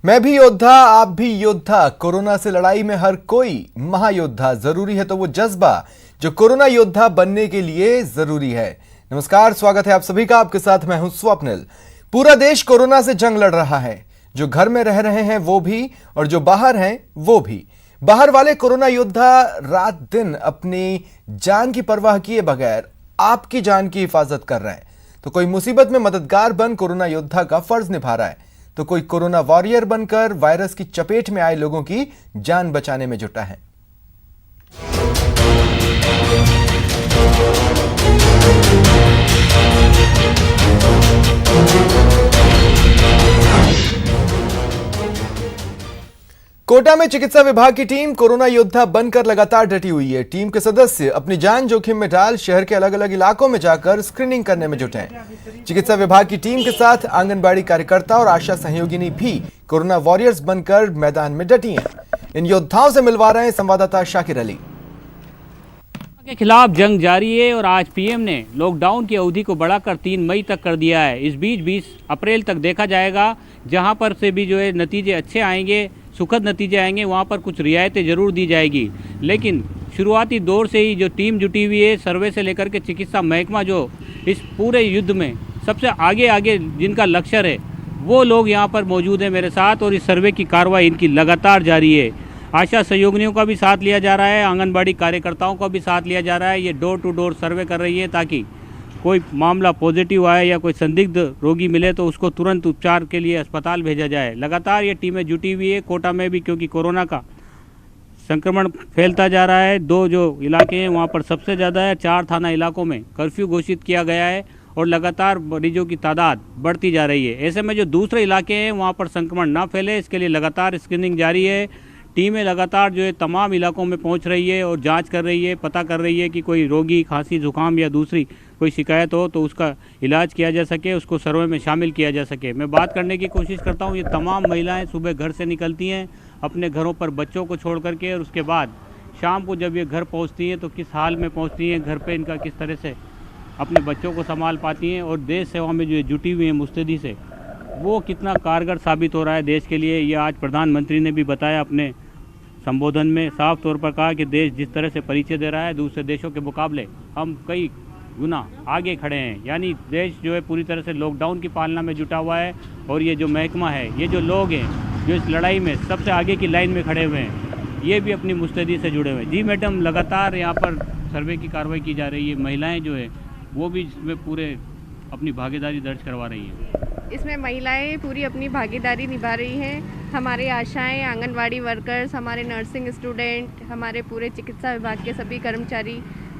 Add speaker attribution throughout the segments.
Speaker 1: मैं भी योद्धा, आप भी योद्धा। कोरोना से लड़ाई में हर कोई महायोद्धा। जरूरी है तो वो जज्बा जो कोरोना योद्धा बनने के लिए जरूरी है। नमस्कार, स्वागत है आप सभी का। आपके साथ मैं हूं स्वप्निल। पूरा देश कोरोना से जंग लड़ रहा है। जो घर में रह रहे हैं वो भी, और जो बाहर हैं वो भी। बाहर वाले कोरोना योद्धा रात दिन अपनी जान की परवाह किए बगैर आपकी जान की हिफाजत कर रहे हैं। तो कोई मुसीबत में मददगार बन कोरोना योद्धा का फर्ज निभा रहा है, तो कोई कोरोना वॉरियर बनकर वायरस की चपेट में आए लोगों की जान बचाने में जुटा है। कोटा में चिकित्सा विभाग की टीम कोरोना योद्धा बनकर लगातार डटी हुई है। टीम के सदस्य अपनी जान जोखिम में डाल शहर के अलग अलग इलाकों में जाकर स्क्रीनिंग करने में जुटे हैं। चिकित्सा विभाग की टीम के साथ आंगनबाड़ी कार्यकर्ता और आशा सहयोगिनी भी कोरोना वॉरियर्स बनकर मैदान में डटी हैं। इन योद्धाओं से मिलवा रहे हैं संवाददाता शाकिर अली।
Speaker 2: के खिलाफ जंग जारी है और आज पीएम ने लॉकडाउन की अवधि को बढ़ाकर 3 मई तक कर दिया है। इस बीच 20 अप्रैल तक देखा जाएगा, जहां पर से भी जो है नतीजे अच्छे आएंगे, सुखद नतीजे आएंगे, वहां पर कुछ रियायतें जरूर दी जाएगी। लेकिन शुरुआती दौर से ही जो टीम जुटी हुई है, सर्वे से लेकर के चिकित्सा महकमा जो इस पूरे युद्ध में सबसे आगे जिनका लक्ष्य है, वो लोग यहाँ पर मौजूद हैं मेरे साथ। और इस सर्वे की कार्रवाई इनकी लगातार जारी है। आशा सहयोगिनियों का भी साथ लिया जा रहा है, आंगनबाड़ी कार्यकर्ताओं का भी साथ लिया जा रहा है। ये डोर टू डोर सर्वे कर रही है ताकि कोई मामला पॉजिटिव आए या कोई संदिग्ध रोगी मिले तो उसको तुरंत उपचार के लिए अस्पताल भेजा जाए। लगातार ये टीमें जुटी हुई है कोटा में भी, क्योंकि कोरोना का संक्रमण फैलता जा रहा है। 2 जो इलाके हैं वहाँ पर सबसे ज़्यादा है। 4 थाना इलाकों में कर्फ्यू घोषित किया गया है और लगातार मरीजों की तादाद बढ़ती जा रही है। ऐसे में जो दूसरे इलाके हैं वहाँ पर संक्रमण ना फैले, इसके लिए लगातार स्क्रीनिंग जारी है। टीमें लगातार जो है तमाम इलाकों में पहुंच रही है और जांच कर रही है, पता कर रही है कि कोई रोगी खांसी जुकाम या दूसरी कोई शिकायत हो तो उसका इलाज किया जा सके, उसको सर्वे में शामिल किया जा सके। मैं बात करने की कोशिश करता हूं। ये तमाम महिलाएं सुबह घर से निकलती हैं अपने घरों पर बच्चों को छोड़ करके, और उसके बाद शाम को जब ये घर पहुँचती हैं तो किस हाल में पहुँचती हैं, घर पर इनका किस तरह से अपने बच्चों को संभाल पाती हैं, और देश सेवा में जो जुटी हुई हैं मुस्तैदी से, वो कितना कारगर साबित हो रहा है देश के लिए। ये आज प्रधानमंत्री ने भी बताया अपने संबोधन में, साफ तौर पर कहा कि देश जिस तरह से परिचय दे रहा है दूसरे देशों के मुकाबले हम कई गुना आगे खड़े हैं। यानी देश जो है पूरी तरह से लॉकडाउन की पालना में जुटा हुआ है। और ये जो महकमा है, ये जो लोग हैं जो इस लड़ाई में सबसे आगे की लाइन में खड़े हुए हैं, ये भी अपनी मुस्तैदी से जुड़े हुए हैं। जी मैडम, लगातार यहाँ पर सर्वे की कार्रवाई की जा रही है। महिलाएँ जो है वो भी इसमें पूरे अपनी भागीदारी दर्ज करवा रही हैं।
Speaker 3: इसमें महिलाएं पूरी अपनी भागीदारी निभा रही हैं। हमारे आशाएं, आंगनवाड़ी वर्कर्स, हमारे नर्सिंग स्टूडेंट, हमारे पूरे चिकित्सा विभाग के सभी कर्मचारी,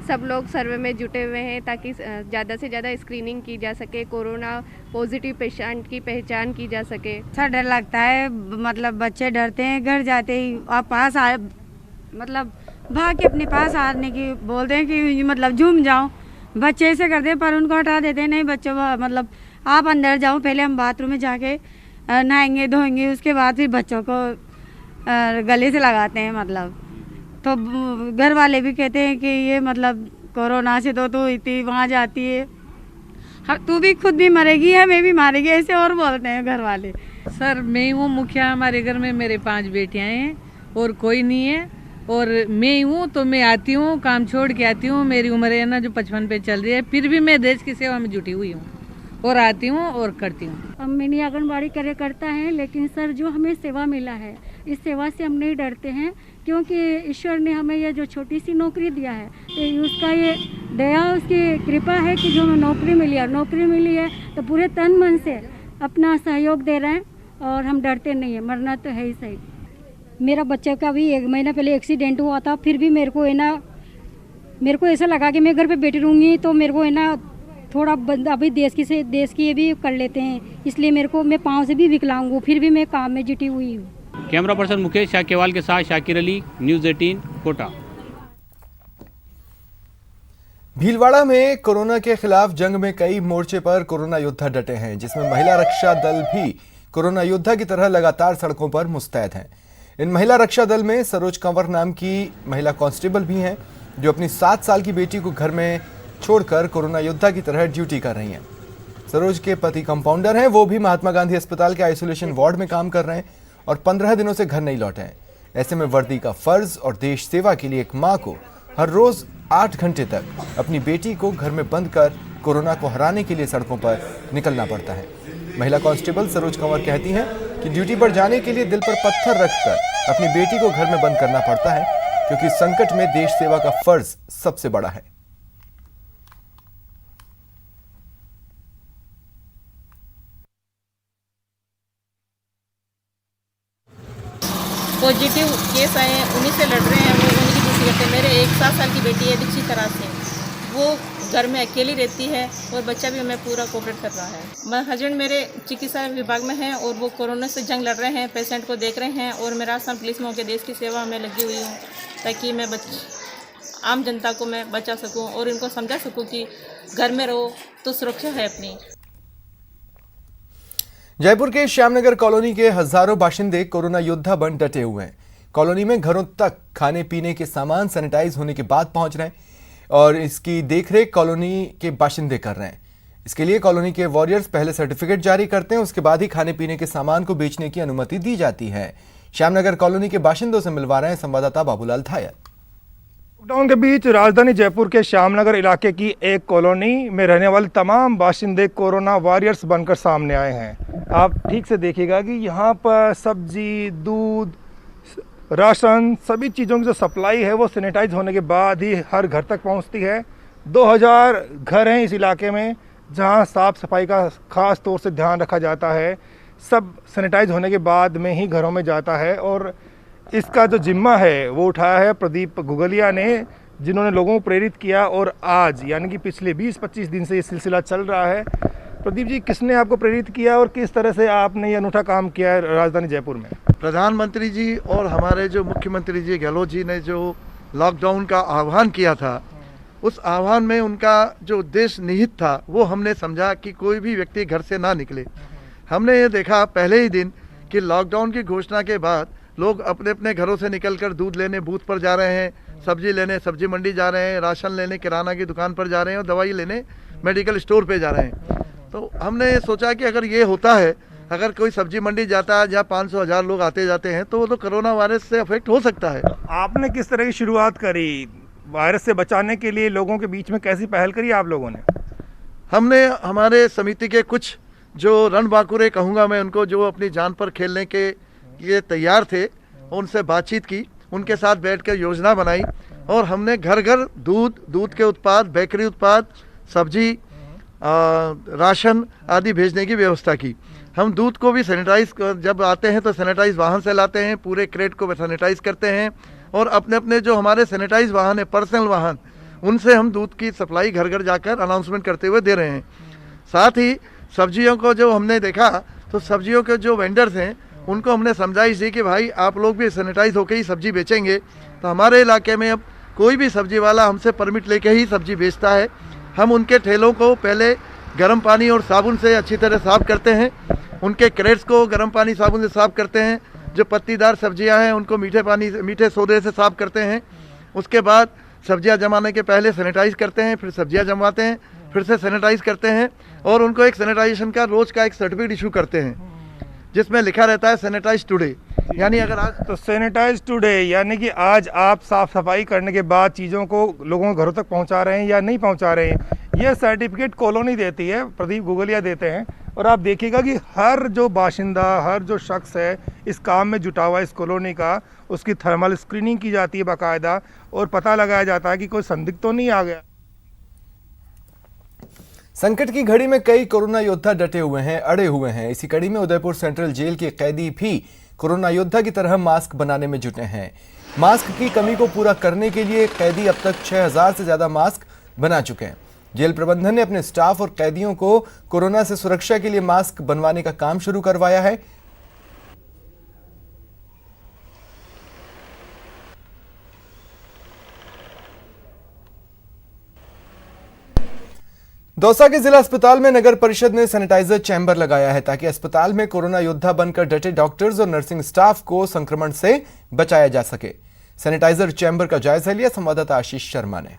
Speaker 3: सब लोग सर्वे में जुटे हुए हैं ताकि ज़्यादा से ज़्यादा स्क्रीनिंग की जा सके, कोरोना पॉजिटिव पेशेंट की पहचान की जा सके।
Speaker 4: अच्छा डर लगता है, मतलब बच्चे डरते हैं। घर जाते ही आप पास आ, मतलब भाग के अपने पास आने की बोलते हैं कि मतलब झूम जाओ। बच्चे ऐसे करते हैं पर उनको हटा देते हैं। नहीं बच्चों, मतलब आप अंदर जाओ, पहले हम बाथरूम में जाके नहाएंगे धोएंगे, उसके बाद फिर बच्चों को गले से लगाते हैं। मतलब तो घर वाले भी कहते हैं कि ये मतलब कोरोना से तो तू इतनी वहाँ जाती है, तू भी खुद भी मरेगी, हमें भी मारेगी, ऐसे और बोलते हैं घर वाले।
Speaker 5: सर मैं हूँ मुखिया, हमारे घर में मेरे 5 बेटियाँ हैं और कोई नहीं है, और मैं हूँ तो मैं आती हूँ, काम छोड़ के आती हूँ। मेरी उम्र है ना जो 55 पे चल रही है, फिर भी मैं देश की सेवा में जुटी हुई हूँ और आती हूँ और करती हूँ।
Speaker 6: हम मिनी आंगनबाड़ी कार्यकर्ता हैं, लेकिन सर जो हमें सेवा मिला है, इस सेवा से हम नहीं डरते हैं, क्योंकि ईश्वर ने हमें ये जो छोटी सी नौकरी दिया है, तो उसका ये दया, उसकी कृपा है कि जो हमें नौकरी मिली है, तो पूरे तन मन से अपना सहयोग दे रहे हैं और हम डरते नहीं हैं। मरना तो है ही सही।
Speaker 7: मेरा बच्चे का भी 1 महीना पहले एक्सीडेंट हुआ था, फिर भी मेरे को ऐसा लगा कि मैं घर पे बैठी रहूँगी तो मेरे को थोड़ा अभी देश की ये भी कर लेते हैं, इसलिए मैं पाँव से भी विकलांग हूँ, फिर भी मैं काम में जुटी हुई हूँ।
Speaker 2: कैमरा पर्सन मुकेश शाक्यवाल के साथ शाकिर अली, न्यूज़ 18 कोटा।
Speaker 1: भीलवाड़ा में कोरोना के खिलाफ जंग में कई मोर्चे पर कोरोना योद्धा डटे हैं, जिसमें महिला रक्षा दल भी कोरोना योद्धा की तरह लगातार सड़कों पर मुस्तैद हैं। इन महिला रक्षा दल में सरोज कंवर नाम की महिला कांस्टेबल भी हैं, जो अपनी 7 साल की बेटी को घर में छोड़कर कोरोना योद्धा की तरह ड्यूटी कर रही हैं। सरोज के पति कंपाउंडर हैं, वो भी महात्मा गांधी अस्पताल के आइसोलेशन वार्ड में काम कर रहे हैं और 15 दिनों से घर नहीं लौटे हैं। ऐसे में वर्दी का फर्ज और देश सेवा के लिए एक मां को हर रोज 8 घंटे तक अपनी बेटी को घर में बंद कर कोरोना को हराने के लिए सड़कों पर निकलना पड़ता है। महिला कांस्टेबल सरोज कंवर कहती हैं कि ड्यूटी पर जाने के लिए दिल पर पत्थर रखकर अपनी बेटी को घर में बंद करना पड़ता है, क्योंकि संकट में देश सेवा का फर्ज सबसे बड़ा है।
Speaker 8: पॉजिटिव केस आए हैं, उन्हीं से लड़ रहे हैं, वो उन्हीं की ड्यूटी करते हैं। मेरे एक 7 साल की बेटी है दीक्षिता सिंह, वो घर में अकेली रहती है और बच्चा भी हमें पूरा कोऑपरेट कर रहा है। मैं हस्बैंड मेरे चिकित्सा विभाग में हैं और वो कोरोना से जंग लड़ रहे हैं, पेशेंट को देख रहे हैं, और मैं राजस्थान पुलिस में होकर देश की सेवा में लगी हुई हूँ, ताकि मैं आम जनता को मैं बचा सकूँ और इनको समझा सकूँ कि घर में रहो तो सुरक्षा है अपनी।
Speaker 1: जयपुर के श्यामनगर कॉलोनी के हजारों बाशिंदे कोरोना योद्धा बन डटे हुए हैं। कॉलोनी में घरों तक खाने पीने के सामान सैनिटाइज होने के बाद पहुंच रहे हैं और इसकी देखरेख कॉलोनी के बाशिंदे कर रहे हैं। इसके लिए कॉलोनी के वॉरियर्स पहले सर्टिफिकेट जारी करते हैं, उसके बाद ही खाने पीने के सामान को बेचने की अनुमति दी जाती है। श्यामनगर कॉलोनी के बाशिंदों से मिलवा रहे हैं संवाददाता बाबूलाल धायर।
Speaker 9: लॉकडाउन के बीच राजधानी जयपुर के श्यामनगर इलाके की एक कॉलोनी में रहने वाले तमाम बाशिंदे कोरोना वॉरियर्स बनकर सामने आए हैं। आप ठीक से देखिएगा कि यहाँ पर सब्जी, दूध, राशन, सभी चीज़ों की जो सप्लाई है वो सैनिटाइज होने के बाद ही हर घर तक पहुँचती है। 2000 घर हैं इस इलाके में जहाँ साफ़ सफाई का ख़ास तौर से ध्यान रखा जाता है। सब सैनिटाइज होने के बाद में ही घरों में जाता है और इसका जो जिम्मा है वो उठाया है प्रदीप गुगलिया ने, जिन्होंने लोगों को प्रेरित किया और आज यानी कि पिछले 20-25 दिन से ये सिलसिला चल रहा है। प्रदीप जी, किसने आपको प्रेरित किया और किस तरह से आपने ये अनूठा काम किया है राजधानी जयपुर में?
Speaker 10: प्रधानमंत्री जी और हमारे जो मुख्यमंत्री जी गहलोत जी ने जो लॉकडाउन का आह्वान किया था, उस आह्वान में उनका जो उद्देश्य निहित था वो हमने समझा कि कोई भी व्यक्ति घर से ना निकले। हमने ये देखा पहले ही दिन कि लॉकडाउन की घोषणा के बाद लोग अपने अपने घरों से निकलकर दूध लेने बूथ पर जा रहे हैं, सब्जी लेने सब्जी मंडी जा रहे हैं, राशन लेने किराना की दुकान पर जा रहे हैं और दवाई लेने मेडिकल स्टोर पे जा रहे हैं। तो हमने ये सोचा कि अगर ये होता है, अगर कोई सब्जी मंडी जाता है जहाँ 500-1000 लोग आते जाते हैं, तो वो तो कोरोना वायरस से अफेक्ट हो सकता है।
Speaker 9: आपने किस तरह की शुरुआत करी वायरस से बचाने के लिए? लोगों के बीच में कैसी पहल करी आप लोगों ने?
Speaker 10: हमने हमारे समिति के कुछ जो रणबांकुरे कहूँगा मैं उनको, जो अपनी जान पर खेलने के ये तैयार थे, उनसे बातचीत की, उनके साथ बैठकर योजना बनाई और हमने घर घर दूध के उत्पाद, बेकरी उत्पाद, सब्जी, राशन आदि भेजने की व्यवस्था की। हम दूध को भी सैनिटाइज, जब आते हैं तो सैनिटाइज वाहन से लाते हैं, पूरे क्रेट को सैनिटाइज करते हैं और अपने अपने जो हमारे सैनिटाइज वाहन है, पर्सनल वाहन, उनसे हम दूध की सप्लाई घर घर जाकर अनाउंसमेंट करते हुए दे रहे हैं। साथ ही सब्जियों को जो हमने देखा तो सब्जियों के जो वेंडर्स हैं उनको हमने समझाइश दी कि भाई आप लोग भी सैनिटाइज होकर ही सब्जी बेचेंगे। तो हमारे इलाके में अब कोई भी सब्जी वाला हमसे परमिट लेके ही सब्जी बेचता है। हम उनके ठेलों को पहले गर्म पानी और साबुन से अच्छी तरह साफ़ करते हैं, उनके क्रेट्स को गर्म पानी साबुन से साफ़ करते हैं, जो पत्तीदार सब्जियां हैं उनको मीठे सोडे से साफ़ करते हैं। उसके बाद सब्जियां जमाने के पहले सैनिटाइज करते हैं, फिर सब्जियां जमाते हैं, फिर से सैनिटाइज करते हैं और उनको एक सैनिटाइजेशन का रोज़ का एक सर्टिफिकेट इशू करते हैं जिसमें लिखा रहता है सैनिटाइज टुडे। यानी अगर आज
Speaker 9: तो सैनिटाइज टुडे यानी कि आज आप साफ सफाई करने के बाद चीज़ों को लोगों के घरों तक पहुंचा रहे हैं या नहीं पहुंचा रहे हैं, यह सर्टिफिकेट कॉलोनी देती है, प्रदीप गुगलिया देते हैं। और आप देखिएगा कि हर जो बाशिंदा, हर जो शख्स है इस काम में जुटा हुआ इस कॉलोनी का, उसकी थर्मल स्क्रीनिंग की जाती है बाकायदा और पता लगाया जाता है कि कोई संदिग्ध तो नहीं आ गया।
Speaker 1: संकट की घड़ी में कई कोरोना योद्धा डटे हुए हैं, अड़े हुए हैं। इसी कड़ी में उदयपुर सेंट्रल जेल के कैदी भी कोरोना योद्धा की तरह मास्क बनाने में जुटे हैं। मास्क की कमी को पूरा करने के लिए कैदी अब तक 6000 से ज्यादा मास्क बना चुके हैं। जेल प्रबंधन ने अपने स्टाफ और कैदियों को कोरोना से सुरक्षा के लिए मास्क बनवाने का काम शुरू करवाया है। दौसा के जिला अस्पताल में नगर परिषद ने सैनिटाइजर चैंबर लगाया है ताकि अस्पताल में कोरोना योद्धा बनकर डटे डॉक्टर्स और नर्सिंग स्टाफ को संक्रमण से बचाया जा सके। सैनिटाइजर चैंबर का जायजा लिया संवाददाता आशीष शर्मा ने।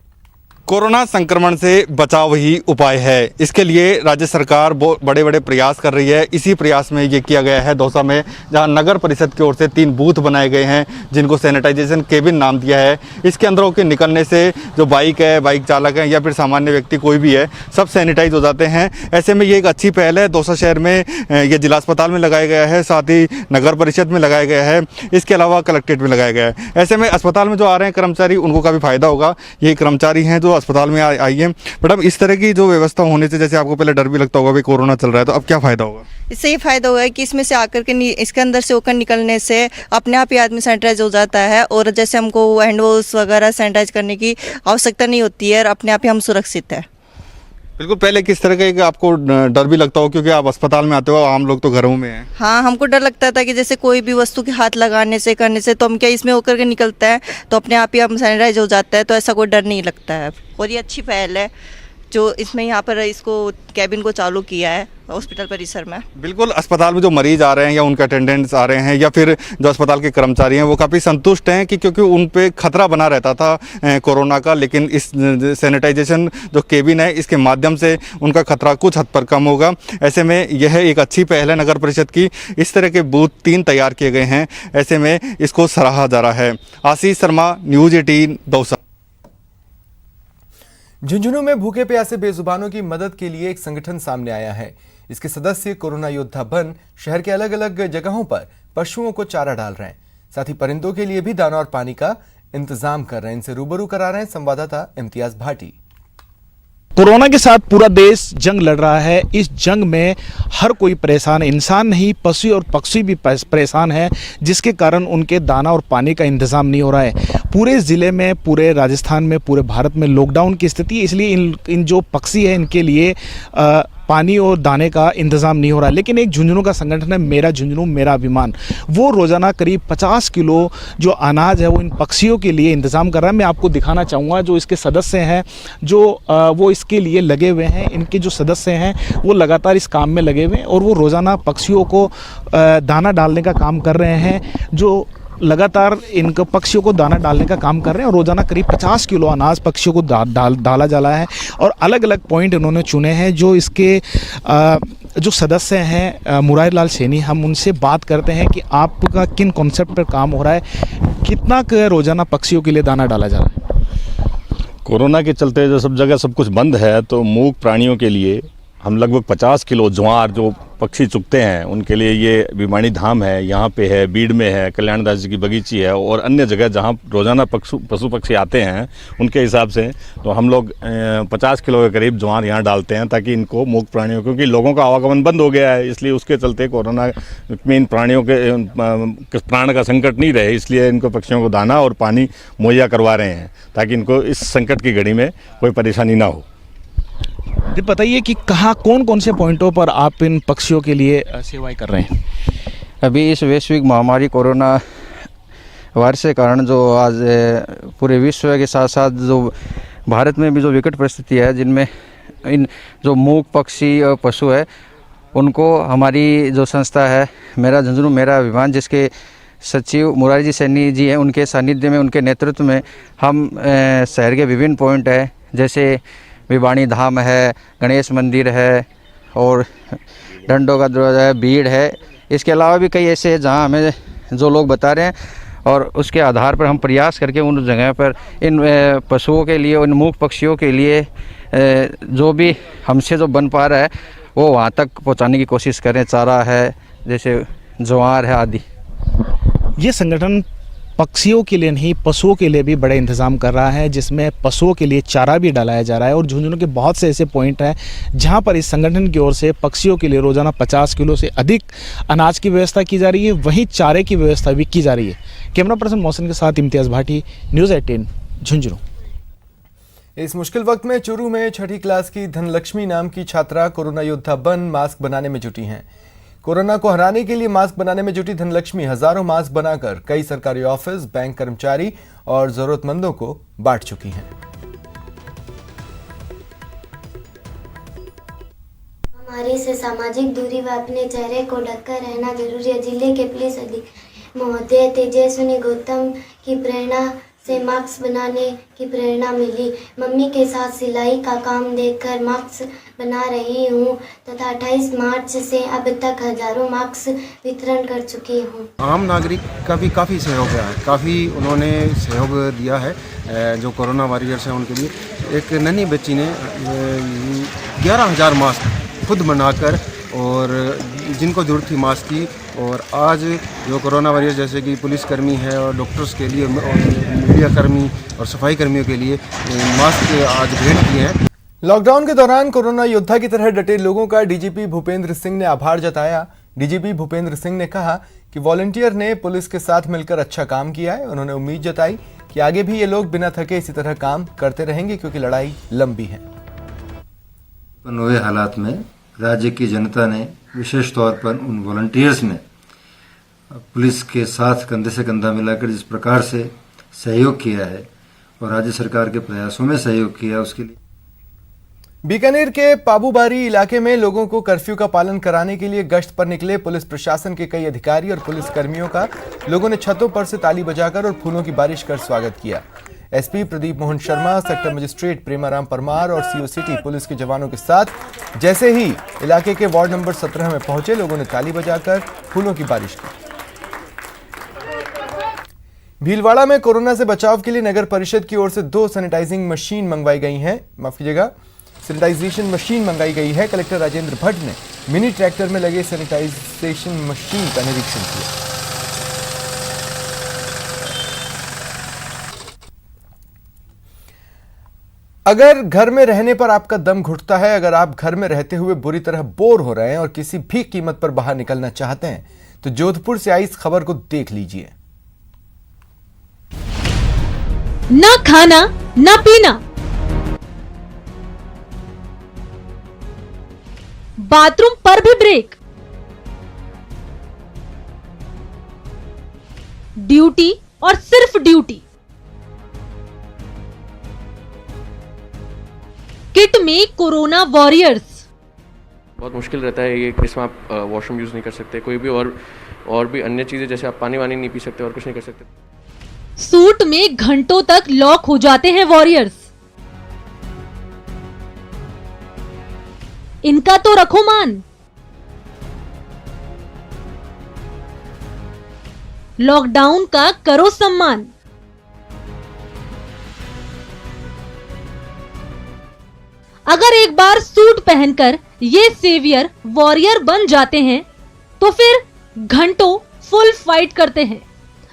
Speaker 11: कोरोना संक्रमण से बचाव ही उपाय है। इसके लिए राज्य सरकार बहुत बड़े बड़े प्रयास कर रही है। इसी प्रयास में ये किया गया है दौसा में, जहां नगर परिषद की ओर से 3 बूथ बनाए गए हैं जिनको सैनिटाइजेशन केबिन नाम दिया है। इसके अंदर होकर निकलने से जो बाइक है, बाइक चालक है या फिर सामान्य व्यक्ति कोई भी है, सब सैनिटाइज हो जाते हैं। ऐसे में ये एक अच्छी पहल है। दौसा शहर में ये जिला अस्पताल में लगाया गया है, साथ ही नगर परिषद में लगाया गया है, इसके अलावा कलेक्ट्रेट में लगाया गया है। ऐसे में अस्पताल में जो आ रहे हैं कर्मचारी, उनको काफ़ी फायदा होगा। ये कर्मचारी हैं जो अस्पताल में आई है। मैडम, इस तरह की जो व्यवस्था होने से, जैसे आपको पहले डर भी लगता होगा भाई कोरोना चल रहा है, तो अब क्या फ़ायदा होगा?
Speaker 12: इससे ये फ़ायदा होगा कि इसमें से आकर के इसके अंदर से होकर निकलने से अपने आप ही आदमी सैनिटाइज हो जाता है, और जैसे हमको हैंड वॉश वगैरह सैनिटाइज करने की आवश्यकता नहीं होती है, और अपने आप ही हम सुरक्षित है।
Speaker 11: बिल्कुल। पहले किस तरह का आपको डर भी लगता हो, क्योंकि आप अस्पताल में आते हो, आम लोग तो घरों में हैं?
Speaker 12: हाँ, हमको डर लगता था कि जैसे कोई भी वस्तु के हाथ लगाने से करने से तो हम क्या इसमें होकर के निकलता है तो अपने आप ही हम सैनिटाइज हो जाता है, तो ऐसा कोई डर नहीं लगता है। और ये अच्छी पहल है जो इसमें यहाँ पर इसको कैबिन को चालू किया है हॉस्पिटल परिसर में।
Speaker 11: बिल्कुल। अस्पताल में जो मरीज आ रहे हैं या उनके अटेंडेंट्स आ रहे हैं या फिर जो अस्पताल के कर्मचारी हैं, वो काफ़ी संतुष्ट हैं कि क्योंकि उन पे खतरा बना रहता था कोरोना का, लेकिन इस सैनिटाइजेशन जो केबिन है, इसके माध्यम से उनका खतरा कुछ हद पर कम होगा। ऐसे में यह एक अच्छी पहल है नगर परिषद की। इस तरह के बूथ 3 तैयार किए गए हैं, ऐसे में इसको सराहा जा रहा है। आशीष शर्मा, न्यूज़ 18 दौसा।
Speaker 1: झुंझुनू में भूखे प्यासे बेजुबानों की मदद के लिए एक संगठन सामने आया है। इसके सदस्य कोरोना योद्धा बन शहर के अलग अलग जगहों पर पशुओं को चारा डाल रहे हैं, साथ ही परिंदों के लिए भी दाना और पानी का इंतजाम कर रहे हैं। इनसे रूबरू करा रहे हैं संवाददाता इम्तियाज भाटी।
Speaker 13: कोरोना के साथ पूरा देश जंग लड़ रहा है। इस जंग में हर कोई परेशान है, इंसान नहीं पशु और पक्षी भी परेशान है, जिसके कारण उनके दाना और पानी का इंतज़ाम नहीं हो रहा है। पूरे ज़िले में, पूरे राजस्थान में, पूरे भारत में लॉकडाउन की स्थिति है, इसलिए इन जो पक्षी है इनके लिए पानी और दाने का इंतज़ाम नहीं हो रहा है। लेकिन एक झुंझुनू का संगठन है मेरा झुंझुनू मेरा अभिमान, वो रोज़ाना करीब 50 किलो जो अनाज है वो इन पक्षियों के लिए इंतज़ाम कर रहा है। मैं आपको दिखाना चाहूँगा जो इसके सदस्य हैं, जो वो इसके लिए लगे हुए हैं। इनके जो सदस्य हैं वो लगातार इस काम में लगे हुए हैं और वो रोज़ाना पक्षियों को दाना डालने का काम कर रहे हैं। जो लगातार इनको पक्षियों को दाना डालने का काम कर रहे हैं और रोज़ाना करीब 50 किलो अनाज पक्षियों को डाला जा रहा है। और अलग अलग पॉइंट इन्होंने चुने हैं। जो इसके जो सदस्य हैं मुरारी लाल सैनी, हम उनसे बात करते हैं कि आपका किन कॉन्सेप्ट पर काम हो रहा है, कितना रोज़ाना पक्षियों के लिए दाना डाला जा रहा है?
Speaker 14: कोरोना के चलते जो सब जगह सब कुछ बंद है, तो मूक प्राणियों के लिए हम लगभग 50 किलो ज्वार जो पक्षी चुगते हैं उनके लिए ये भिवानी धाम है, यहाँ पे है, बीड़ में है, कल्याण दास जी की बगीची है और अन्य जगह जहाँ रोज़ाना पशु पक्षी आते हैं उनके हिसाब से तो हम लोग 50 किलो के करीब ज्वार यहाँ डालते हैं ताकि इनको मूक प्राणियों, क्योंकि लोगों का आवागमन बंद हो गया है, इसलिए उसके चलते कोरोना में इन प्राणियों के प्राण का संकट नहीं रहे, इसलिए इनको पक्षियों को दाना और पानी मुहैया करवा रहे हैं ताकि इनको इस संकट की घड़ी में कोई परेशानी ना हो।
Speaker 13: जी बताइए कि कहाँ कौन कौन से पॉइंटों पर आप इन पक्षियों के लिए सेवाएं कर रहे हैं?
Speaker 15: अभी इस वैश्विक महामारी कोरोना वायरस के कारण जो आज पूरे विश्व के साथ साथ जो भारत में भी जो विकट परिस्थिति है, जिनमें इन जो मूक पक्षी और पशु है उनको हमारी जो संस्था है मेरा झुंझुनू मेरा अभिमान, जिसके सचिव मुरारी जी सैनी जी हैं, उनके सानिध्य में, उनके नेतृत्व में हम शहर के विभिन्न पॉइंट है, जैसे भिवानी धाम है, गणेश मंदिर है और डंडों का दरवाजा है, भीड़ है, इसके अलावा भी कई ऐसे हैं जहाँ हमें जो लोग बता रहे हैं और उसके आधार पर हम प्रयास करके उन जगह पर इन पशुओं के लिए, उन मूक पक्षियों के लिए जो भी हमसे जो बन पा रहा है वो वहाँ तक पहुँचाने की कोशिश करें। चारा है, जैसे ज्वार है आदि।
Speaker 13: ये संगठन पक्षियों के लिए नहीं पशुओं के लिए भी बड़े इंतज़ाम कर रहा है, जिसमें पशुओं के लिए चारा भी डालाया जा रहा है। और झुंझुनू के बहुत से ऐसे पॉइंट हैं जहां पर इस संगठन की ओर से पक्षियों के लिए रोज़ाना 50 किलो से अधिक अनाज की व्यवस्था की जा रही है, वहीं चारे की व्यवस्था भी की जा रही है। कैमरा पर्सन मोहसिन के साथ इम्तियाज़ भाटी, न्यूज़ 18 झुंझुनू।
Speaker 1: इस मुश्किल वक्त में चूरू में 6ठी क्लास की धनलक्ष्मी नाम की छात्रा कोरोना योद्धा बन मास्क बनाने में जुटी हैं। कोरोना को हराने के लिए मास्क बनाने में जुटी धनलक्ष्मी हजारों मास्क बनाकर कई सरकारी ऑफिस, बैंक कर्मचारी और जरूरतमंदों को बांट चुकी हैं।
Speaker 16: महामारी से सामाजिक दूरी व अपने चेहरे को ढककर रहना जरूरी है। जिले के पुलिस अधीक्षक महोदय तेजस्विनी गौतम की प्रेरणा से मास्क बनाने की प्रेरणा मिली। मम्मी के साथ सिलाई का काम देखकर मास्क बना रही हूँ तथा 28 मार्च से अब तक हजारों मास्क वितरण कर चुकी हूँ।
Speaker 17: आम नागरिक का भी काफ़ी सहयोग है, काफ़ी उन्होंने सहयोग दिया है। जो कोरोना वॉरियर्स हैं उनके लिए एक नन्ही बच्ची ने 11,000 मास्क खुद बनाकर और जिनको ज़रूरत थी मास्क की, और आज जो कोरोना वॉरियर्स जैसे कि पुलिसकर्मी है और डॉक्टर्स के लिए और मीडिया कर्मी और सफाई कर्मियों के लिए मास्क आज भेंट किए हैं।
Speaker 1: लॉकडाउन के दौरान कोरोना योद्धा की तरह डटे लोगों का डीजीपी भूपेंद्र सिंह ने आभार जताया। डीजीपी भूपेंद्र सिंह ने कहा कि वॉलंटियर ने पुलिस के साथ मिलकर अच्छा काम किया है। उन्होंने उम्मीद जताई कि आगे भी ये लोग बिना थके इसी तरह काम करते रहेंगे क्योंकि लड़ाई लंबी है।
Speaker 18: नए हालात में राज्य की जनता ने विशेष तौर पर उन वॉलंटियर्स ने पुलिस के साथ कंधे से कंधा मिलाकर जिस प्रकार से सहयोग किया है और राज्य सरकार के प्रयासों में सहयोग किया, उसके लिए
Speaker 1: बीकानेर के पाबूबारी इलाके में लोगों को कर्फ्यू का पालन कराने के लिए गश्त पर निकले पुलिस प्रशासन के कई अधिकारी और पुलिस कर्मियों का लोगों ने छतों पर से ताली बजाकर और फूलों की बारिश कर स्वागत किया। SP Pradeep Mohan Sharma, sector magistrate Premaram Parmar और सीओ सिटी पुलिस के जवानों के साथ जैसे ही इलाके के वार्ड नंबर 17 में पहुंचे, लोगों ने ताली बजाकर फूलों की बारिश की। भीलवाड़ा में कोरोना से बचाव के लिए नगर परिषद की ओर से 2 सैनिटाइजिंग मशीन मंगवाई गई हैं। माफ कीजिएगा, सैनिटाइजेशन मशीन मंगाई गई है। कलेक्टर राजेंद्र भट्ट ने मिनी ट्रैक्टर में लगे सैनिटाइजेशन मशीन का निरीक्षण किया। अगर घर में रहने पर आपका दम घुटता है, अगर आप घर में रहते हुए बुरी तरह बोर हो रहे हैं और किसी भी कीमत पर बाहर निकलना चाहते हैं, तो जोधपुर से आई इस खबर को देख लीजिए।
Speaker 19: ना खाना ना पीना, बाथरूम पर भी ब्रेक, ड्यूटी और सिर्फ ड्यूटी। किट में कोरोना वॉरियर्स।
Speaker 20: बहुत मुश्किल रहता है ये, इसमें आप वॉशरूम यूज नहीं कर सकते, कोई भी और भी अन्य चीजें जैसे आप पानी वानी नहीं पी सकते और कुछ नहीं कर सकते।
Speaker 19: सूट में घंटों तक लॉक हो जाते हैं वॉरियर्स। इनका तो रखो मान। लॉकडाउन का करो सम्मान। अगर एक बार सूट पहनकर ये सेवियर वॉरियर बन जाते हैं तो फिर घंटों फुल फाइट करते हैं,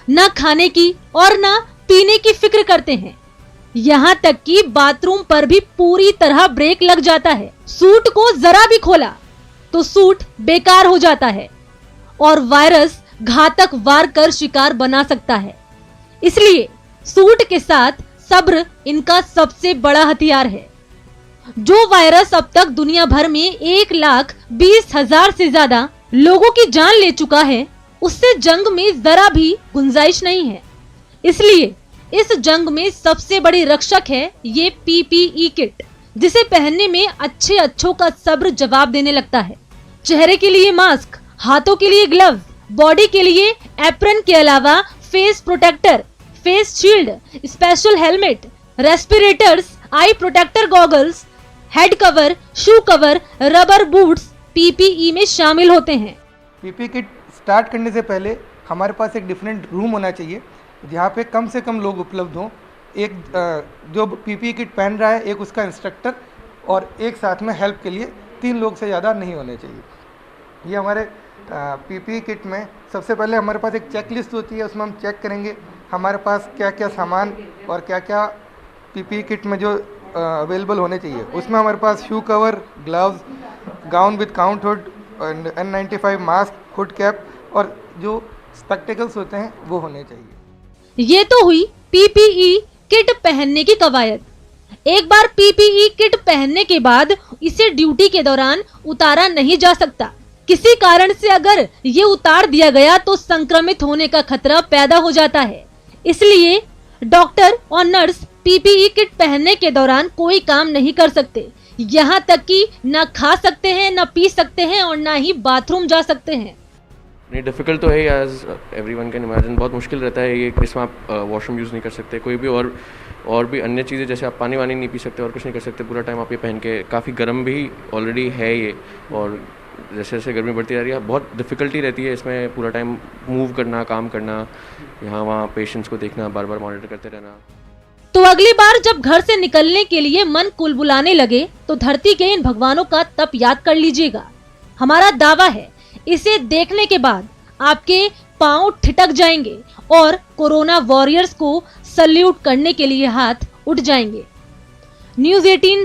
Speaker 19: ना खाने की और ना पीने की फिक्र करते हैं। यहाँ तक कि बाथरूम पर भी पूरी तरह ब्रेक लग जाता है। सूट को जरा भी खोला तो सूट बेकार हो जाता है और वायरस घातक वार कर शिकार बना सकता है। इसलिए सूट के साथ सब्र इनका सबसे बड़ा हथियार है। जो वायरस अब तक दुनिया भर में 1,20,000 से ज्यादा लोगों की जान ले चुका है, उससे जंग में जरा भी गुंजाइश नहीं है। इसलिए इस जंग में सबसे बड़ी रक्षक है ये पीपीई किट, जिसे पहनने में अच्छों का सब्र जवाब देने लगता है। चेहरे के लिए मास्क, हाथों के लिए ग्लव्स, बॉडी के लिए एप्रन के अलावा face protector, face shield, special helmet, respirators, eye protector goggles, head cover, shoe cover, rubber boots PPE में शामिल होते हैं।
Speaker 21: पीपीई किट स्टार्ट करने से पहले हमारे पास एक डिफरेंट रूम होना चाहिए जहाँ पे कम से कम लोग उपलब्ध हों। एक जो पीपीई किट पहन रहा है, एक उसका इंस्ट्रक्टर और एक साथ में हेल्प के लिए 3 लोग से ज़्यादा नहीं होने चाहिए। ये हमारे पीपीई किट में सबसे पहले हमारे पास एक चेक लिस्ट होती है, उसमें हम चेक करेंगे हमारे पास क्या क्या सामान और क्या क्या पीपीई किट में जो अवेलेबल होने चाहिए। उसमें हमारे पास shoe cover, gloves, gown with count hood, N95 mask, hood cap और जो स्पेक्टिकल्स होते हैं वो होने चाहिए।
Speaker 19: ये तो हुई पीपीई किट पहनने की कवायद। एक बार पीपीई किट पहनने के बाद इसे ड्यूटी के दौरान उतारा नहीं जा सकता। किसी कारण से अगर ये उतार दिया गया तो संक्रमित होने का खतरा पैदा हो जाता है। इसलिए डॉक्टर और नर्स पीपीई किट पहनने के दौरान कोई काम नहीं कर सकते। यहाँ तक कि ना खा सकते हैं, ना पी सकते हैं और ना ही बाथरूम जा सकते हैं।
Speaker 20: नहीं, डिफ़िकल्ट तो है, एज एवरीवन कैन इमेजिन। बहुत मुश्किल रहता है ये, इसमें आप वॉशरूम यूज़ नहीं कर सकते, कोई भी और भी अन्य चीज़ें जैसे आप पानी वानी नहीं पी सकते और कुछ नहीं कर सकते पूरा टाइम आप ये पहन के। काफ़ी गर्म भी ऑलरेडी है ये, और जैसे जैसे गर्मी बढ़ती जा रही है बहुत डिफ़िकल्टी रहती है इसमें पूरा टाइम मूव करना, काम करना, यहाँ वहाँ पेशेंट्स को देखना, बार बार मॉनिटर करते रहना।
Speaker 19: तो अगली बार जब घर से निकलने के लिए मन कुलबुलाने लगे तो धरती के इन भगवानों का तप याद कर लीजिएगा। हमारा दावा है इसे देखने के बाद आपके पांव ठिठक जाएंगे और कोरोना वॉरियर्स को सल्यूट करने के लिए हाथ उठ जाएंगे। न्यूज़ 18